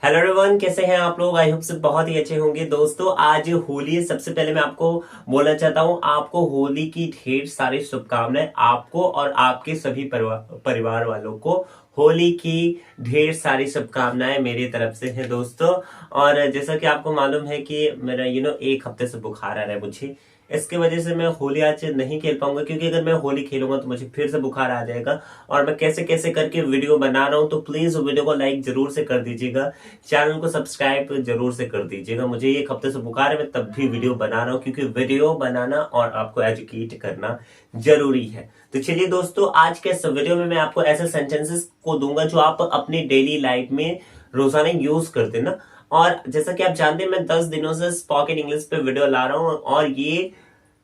Hello everyone, कैसे हैं आप लोग। आई होप सब बहुत ही अच्छे होंगे। दोस्तों आज होली है। सबसे पहले मैं आपको बोलना चाहता हूं, आपको होली की ढेर सारी शुभकामनाएं। आपको और आपके सभी परिवार वालों को होली की ढेर सारी शुभकामनाएं मेरी तरफ से हैं दोस्तों। और जैसा कि आपको मालूम है कि मेरा एक हफ्ते से बुखार आ रहा है मुझे। इसके वजह से मैं होली आज नहीं खेल पाऊंगा, क्योंकि अगर मैं होली खेलूंगा तो मुझे फिर से बुखार आ जाएगा। और मैं कैसे कैसे करके वीडियो बना रहा हूं, तो प्लीज वीडियो को लाइक जरूर से कर दीजिएगा, चैनल को सब्सक्राइब जरूर से कर दीजिएगा। मुझे एक हफ्ते से बुखार है, मैं तब भी वीडियो बना रहा हूँ, क्योंकि वीडियो बनाना और आपको एजुकेट करना जरूरी है। तो चलिए दोस्तों, आज के इस वीडियो में मैं आपको ऐसे सेंटेंसेस को दूंगा जो आप अपनी डेली लाइफ में रोजाना यूज करते ना। और जैसा कि आप जानते हैं, मैं 10 दिनों से स्पोकन इंग्लिश पे वीडियो ला रहा हूँ, और ये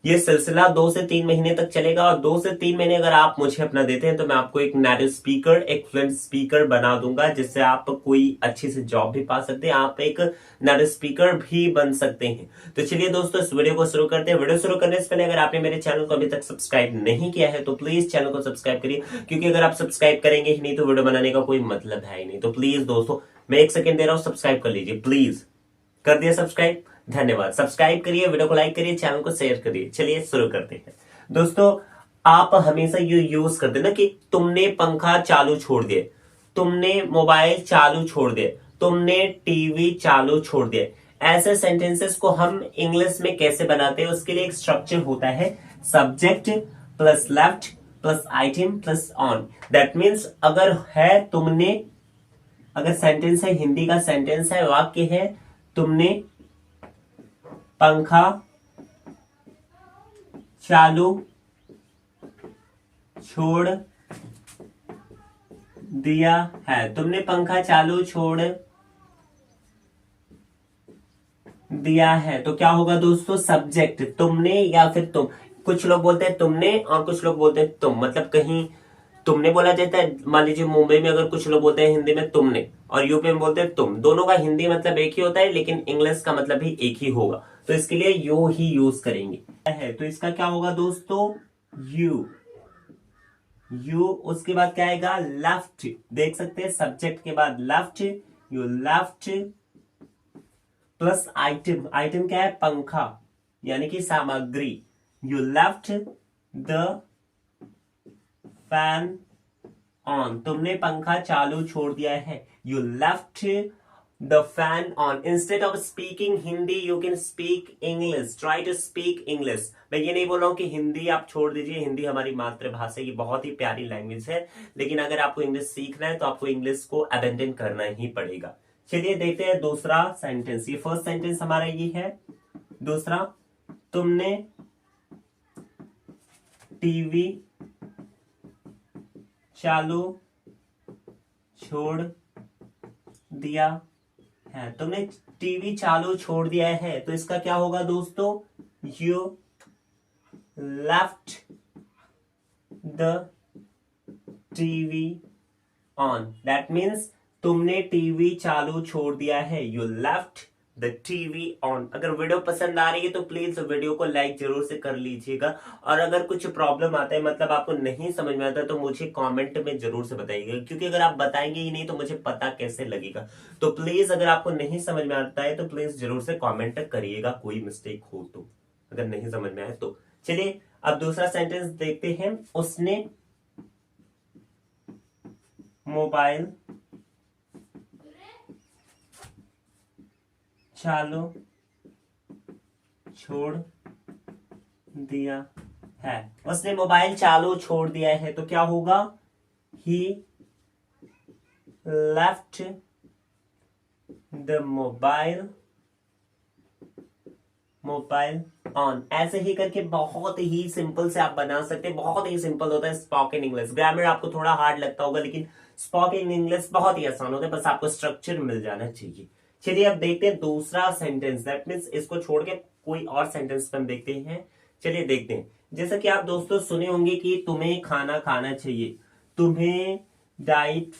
सिलसिला 2 से 3 महीने तक चलेगा। और 2 से 3 महीने अगर आप मुझे अपना देते हैं, तो मैं आपको एक नेटिव स्पीकर, एक फ्लुएंट स्पीकर बना दूंगा, जिससे आप कोई अच्छी सी जॉब भी पा सकते हैं। आप एक नेटिव स्पीकर भी बन सकते हैं। तो चलिए दोस्तों, इस वीडियो को शुरू करते हैं। वीडियो शुरू करने से पहले अगर आपने मेरे चैनल को अभी तक सब्सक्राइब नहीं किया है, तो प्लीज चैनल को सब्सक्राइब करिए, क्योंकि अगर आप सब्सक्राइब करेंगे ही नहीं तो वीडियो बनाने का कोई मतलब है ही नहीं। तो प्लीज दोस्तों, मैं 1 सेकंड दे रहा हूं, सब्सक्राइब कर लीजिए प्लीज। कर दिया सब्सक्राइब, धन्यवाद। सब्सक्राइब करिए, वीडियो को लाइक करिए, चैनल को शेयर करिए। चलिए शुरू करते हैं दोस्तों। आप हमेशा ये यूज करते ना कि तुमने पंखा चालू छोड़ दिया, तुमने मोबाइल चालू छोड़ दिया, तुमने टीवी चालू छोड़ दिया। ऐसे सेंटेंसेस को हम इंग्लिश में कैसे बनाते हैं, उसके लिए एक स्ट्रक्चर होता है। Subject plus left plus item plus on. That means अगर है तुमने, अगर सेंटेंस है, हिंदी का सेंटेंस है, वाक्य है, तुमने पंखा चालू छोड़ दिया है, तुमने पंखा चालू छोड़ दिया है। तो क्या होगा दोस्तों, सब्जेक्ट तुमने या फिर तुम। कुछ लोग बोलते हैं तुमने और कुछ लोग बोलते हैं तुम, मतलब कहीं तुमने बोला जाता है। मान लीजिए मुंबई में अगर कुछ लोग बोलते हैं हिंदी में तुमने, और यूपी में बोलते हैं तुम। दोनों का हिंदी मतलब एक ही होता है, लेकिन इंग्लिश का मतलब भी एक ही होगा। तो इसके लिए यू ही यूज करेंगे है। तो इसका क्या होगा दोस्तों, यू। यू उसके बाद क्या आएगा, लेफ्ट। देख सकते हैं सब्जेक्ट के बाद left, you left plus item. Item क्या है, पंखा, यानी कि सामग्री। You left the fan on, तुमने पंखा चालू छोड़ दिया है। You left the fan on. Instead of speaking Hindi you can speak English. Try to speak English. मैं ये नहीं बोल रहा हूं कि हिंदी आप छोड़ दीजिए, हिंदी हमारी मातृभाषा, ये बहुत ही प्यारी लैंग्वेज है। लेकिन अगर आपको इंग्लिश सीखना है तो आपको इंग्लिश को अबेंडन करना ही पड़ेगा। चलिए देखते हैं दूसरा सेंटेंस। ये फर्स्ट सेंटेंस हमारा ये है। दूसरा, तुमने टीवी चालू छोड़ दिया है, तुमने टीवी चालू छोड़ दिया है। तो इसका क्या होगा दोस्तों, you left the TV on. That means तुमने टीवी चालू छोड़ दिया है। You left the TV on. अगर वीडियो पसंद आ रही है तो प्लीज वीडियो को लाइक जरूर से कर लीजिएगा। और अगर कुछ प्रॉब्लम आता है, मतलब आपको नहीं समझ में आता है, तो मुझे कमेंट में जरूर से बताइएगा, क्योंकि अगर आप बताएंगे ही नहीं तो मुझे पता कैसे लगेगा। तो प्लीज अगर आपको नहीं समझ में आता है तो प्लीज जरूर से कमेंट करिएगा, कोई मिस्टेक हो तो, अगर नहीं समझ में आए तो। चलिए अब दूसरा सेंटेंस देखते हैं। उसने मोबाइल चालू छोड़ दिया है। उसने मोबाइल चालू छोड़ दिया है। तो क्या होगा, ही लेफ्ट द मोबाइल ऑन। ऐसे ही करके बहुत ही सिंपल से आप बना सकते हैं। बहुत ही सिंपल होता है स्पोकन इंग्लिश। ग्रामर आपको थोड़ा हार्ड लगता होगा, लेकिन स्पोकन इंग्लिश बहुत ही आसान होता है, बस आपको स्ट्रक्चर मिल जाना चाहिए। चलिए अब देखते हैं दूसरा सेंटेंस। दैट मीन्स इसको छोड़ के कोई और सेंटेंस हम देखते हैं। चलिए देखते हैं। जैसा कि आप दोस्तों सुने होंगे कि तुम्हें खाना खाना चाहिए, तुम्हें डाइट,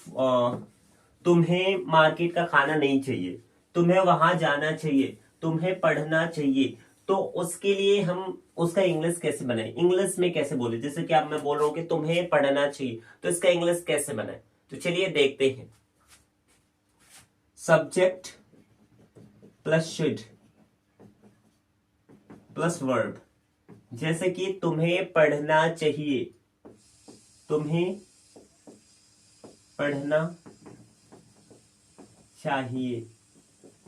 तुम्हें मार्केट का खाना नहीं चाहिए, तुम्हें वहां जाना चाहिए, तुम्हें पढ़ना चाहिए। तो उसके लिए हम उसका इंग्लिश कैसे बनाए, इंग्लिश में कैसे बोले। जैसे कि अब मैं बोल रहा हूं कि तुम्हें पढ़ना चाहिए, तो इसका इंग्लिश कैसे बनाए। तो चलिए देखते हैं। Subject plus should plus verb. जैसे कि तुम्हें पढ़ना चाहिए, तुम्हें पढ़ना चाहिए,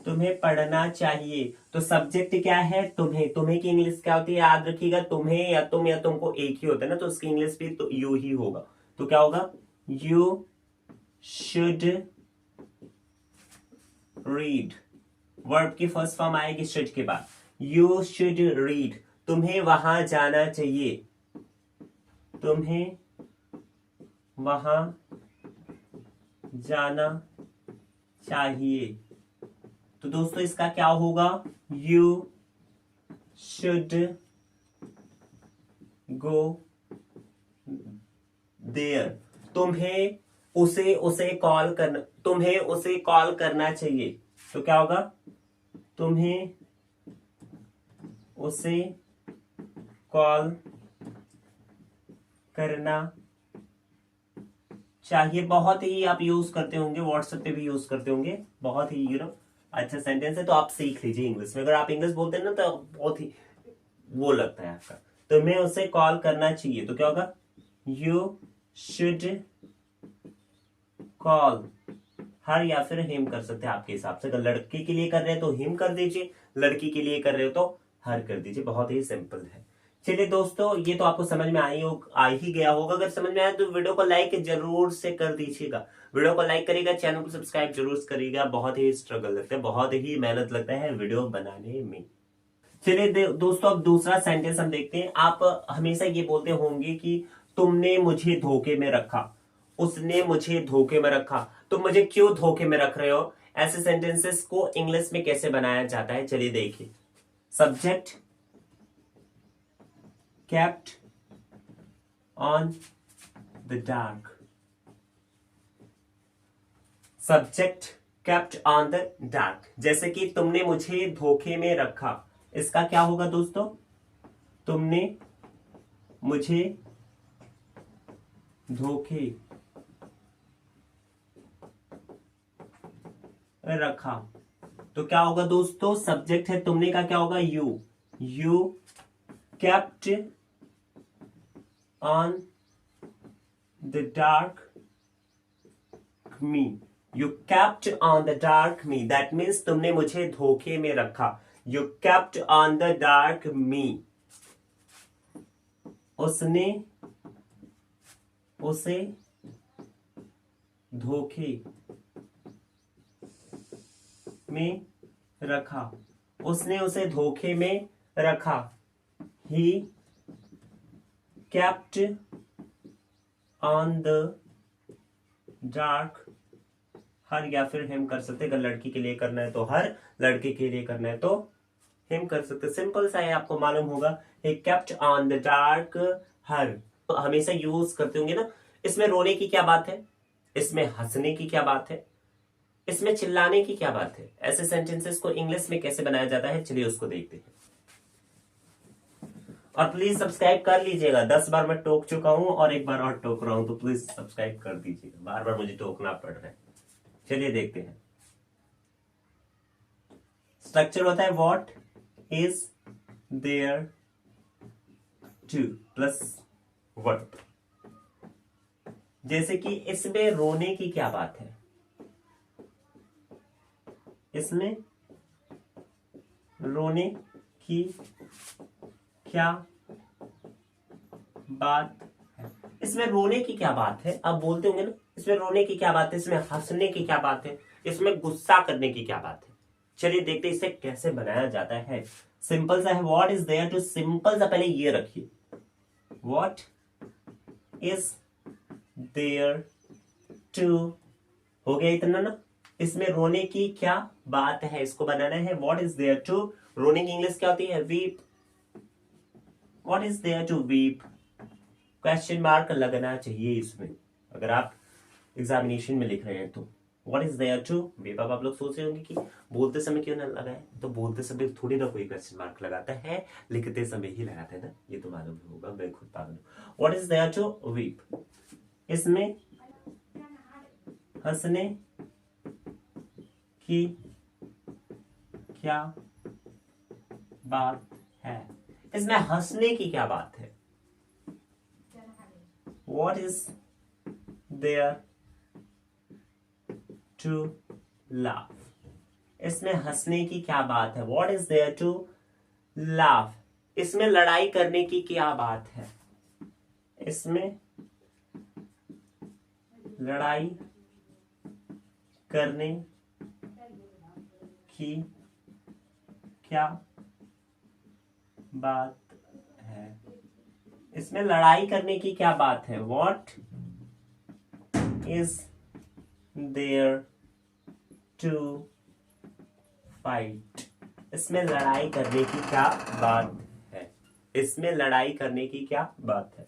तुम्हें पढ़ना चाहिए। तो सब्जेक्ट क्या है? तुम्हें। तुम्हें की इंग्लिश क्या होती है याद रखिएगा, तुम्हें या तुम या तुमको एक ही होता है ना, तो उसकी इंग्लिश भी तो यू ही होगा। तो क्या होगा? You should read. वर्ब की फर्स्ट फॉर्म आएगी शुड के बाद। यू शुड रीड, तुम्हें वहां जाना चाहिए, तुम्हें वहां जाना चाहिए। तो दोस्तों इसका क्या होगा? You should go there. तुम्हें उसे कॉल करना, तुम्हें उसे कॉल करना चाहिए। तो क्या होगा? तुम्हें उसे कॉल करना चाहिए। बहुत ही आप यूज करते होंगे, व्हाट्सएप पे भी यूज करते होंगे, बहुत ही अच्छा सेंटेंस है। तो आप सीख लीजिए इंग्लिश में। अगर आप इंग्लिश बोलते हैं ना तो बहुत ही वो लगता है आपका। तो मैं उसे कॉल करना चाहिए, तो क्या होगा? यू शुड कॉल हर या फिर हिम कर सकते हैं आपके हिसाब से। अगर लड़के के लिए कर रहे हैं तो हिम कर दीजिए, लड़की के लिए कर रहे हो तो हर कर दीजिए। बहुत ही सिंपल है। चलिए दोस्तों, ये तो आपको समझ में आ ही गया होगा। अगर समझ में आया तो वीडियो को लाइक जरूर से कर दीजिएगा। वीडियो को लाइक करिएगा, चैनल को सब्सक्राइब जरूर करिएगा। बहुत ही स्ट्रगल लगता है, बहुत ही मेहनत लगता है वीडियो बनाने में। चलिए दोस्तों, अब दूसरा सेंटेंस हम देखते हैं। आप हमेशा ये बोलते होंगे कि तुमने मुझे धोखे में रखा, उसने मुझे धोखे में रखा। तुम मुझे क्यों धोखे में रख रहे हो? ऐसे सेंटेंसेस को इंग्लिश में कैसे बनाया जाता है, चलिए देखिए। Subject kept on the dark, subject kept on the dark। जैसे कि तुमने मुझे धोखे में रखा, इसका क्या होगा दोस्तों? तुमने मुझे धोखे रखा। तो क्या होगा दोस्तों? सब्जेक्ट है तुमने का, क्या होगा? You kept on the dark me, you kept on the dark me, that means तुमने मुझे धोखे में रखा। you kept on the dark me, उसने उसे धोखे में रखा, उसने उसे धोखे में रखा। he kept on the dark, हर या फिर हिम कर सकते। अगर लड़की के लिए करना है तो हर, लड़के के लिए करना है तो हिम कर सकते। सिंपल सा है, आपको मालूम होगा। he kept on the dark हर, तो हमेशा यूज करते होंगे ना। इसमें रोने की क्या बात है? इसमें हंसने की क्या बात है? इसमें चिल्लाने की क्या बात है? ऐसे सेंटेंसेस को इंग्लिश में कैसे बनाया जाता है, चलिए उसको देखते हैं। और प्लीज सब्सक्राइब कर लीजिएगा। 10 बार मैं टोक चुका हूं और एक बार और टोक रहा हूं, तो प्लीज सब्सक्राइब कर दीजिएगा। बार बार मुझे टोकना पड़ रहा है। चलिए देखते हैं। स्ट्रक्चर होता है what is there to plus verb. जैसे कि इसमें रोने की क्या बात है? इसमें रोने की क्या बात है? इसमें रोने की क्या बात है? आप बोलते होंगे ना, इसमें रोने की क्या बात है, इसमें हंसने की क्या बात है, इसमें गुस्सा करने की क्या बात है। चलिए देखते हैं इसे कैसे बनाया जाता है। सिंपल सा है, what is there to. Simple सा पहले ये रखिए, व्हाट इज देयर टू, हो गया इतना ना। इसमें रोने की क्या बात है, इसको बनाना है। व्हाट इज देयर टू, रोने की इंग्लिश क्या होती है? Weep. What is there to weep, question mark लगना चाहिए इसमें, अगर आप एग्जामिनेशन में लिख रहे हैं तो। What is there to weep. अब आप लोग सोच रहे होंगे कि बोलते समय क्यों ना लगाए, तो बोलते समय थोड़ी ना कोई क्वेश्चन मार्क लगाता है, लिखते समय ही लगाते हैं ना, ये तो मालूम होगा, मैं खुद पागल हूं। What is there to weep, इसमें हंसने की क्या बात है। इसमें हंसने की क्या बात है। What is there to laugh? इसमें हंसने की क्या बात है। What is there to laugh? इसमें लड़ाई करने की क्या बात है। इसमें लड़ाई करने की क्या बात है। इसमें लड़ाई करने की क्या बात है। What is there to fight? इसमें लड़ाई करने की क्या बात है। इसमें लड़ाई करने की क्या बात है।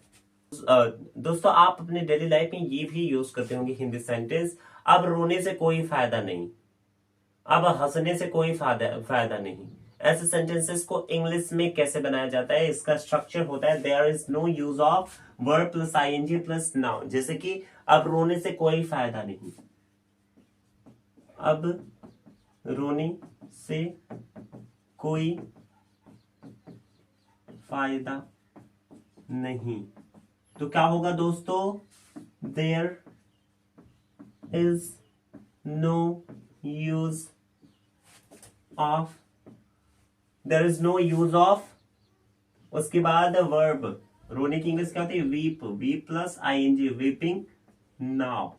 दोस्तों आप अपने डेली लाइफ में ये भी यूज करते होंगे हिंदी सेंटेंस। अब रोने से कोई फायदा नहीं, अब हंसने से कोई फायदा नहीं। ऐसे सेंटेंसेस को इंग्लिश में कैसे बनाया जाता है। इसका स्ट्रक्चर होता है there is no use of verb plus ING plus noun. जैसे कि अब रोने से कोई फायदा नहीं, अब रोने से कोई फायदा नहीं। तो क्या होगा दोस्तों, there is no use of, there is no use of, उसके बाद वर्ब, रोने की इंग्लिश क्या होती है, weep, weep plus ING, weeping now.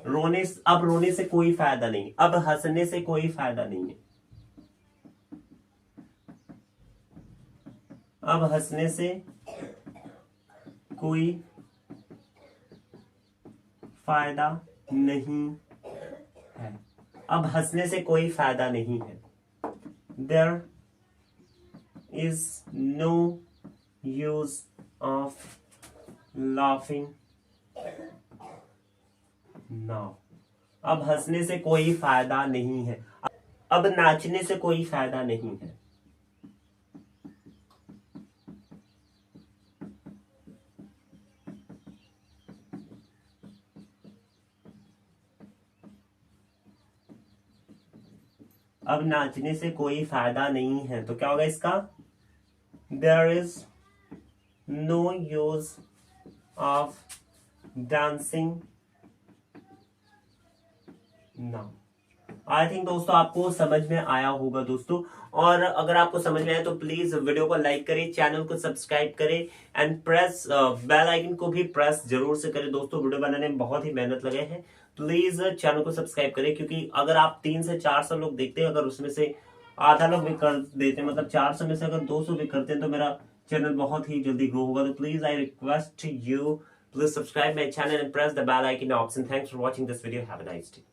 रोने, अब रोने से कोई फायदा नहीं, अब हंसने से कोई फायदा नहीं है, अब हंसने से कोई फायदा नहीं है, अब हंसने से कोई फायदा नहीं है। There is no use of laughing now. अब हंसने से कोई फायदा नहीं है, अब नाचने से कोई फायदा नहीं है। अब नाचने से कोई फायदा नहीं है, तो क्या होगा इसका, there is no use of dancing now. I think दोस्तों आपको समझ में आया होगा दोस्तों। और अगर आपको समझ में आया तो प्लीज वीडियो को लाइक करें, चैनल को सब्सक्राइब करें एंड प्रेस बेल आइकन को भी प्रेस जरूर से करें दोस्तों। वीडियो बनाने में बहुत ही मेहनत लगे हैं, प्लीज चैनल को सब्सक्राइब करें, क्योंकि अगर आप 300 से 400 लोग देखते हैं, अगर उसमें से आधा लोग भी कर देते हैं, मतलब 400 में से अगर 200 भी करते हैं, तो मेरा चैनल बहुत ही जल्दी ग्रो होगा। तो please I request you, please subscribe my channel and press the bell icon option. Thanks for watching this video, have a nice day.